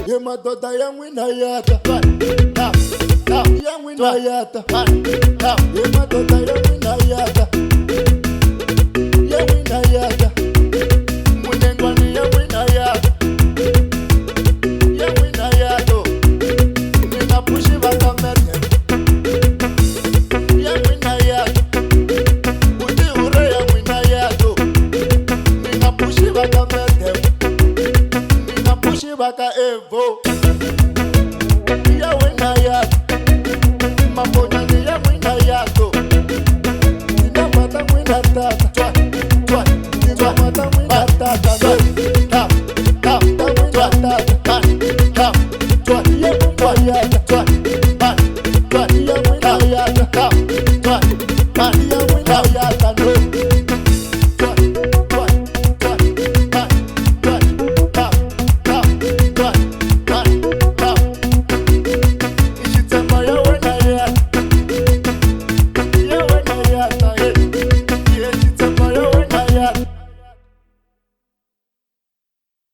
Ye madota ya mwina yata ya mwina yata ye madota ya mwina yata ya mwina yata munengwani ya mwina yata ya mwina yato nina pushi vakamete ya mwina yata kuti ure ya mwina yato nina pushi vakamete nina pushi vaka evo ya mwina yato mambonyani ya mwina yato nina mata mwina tata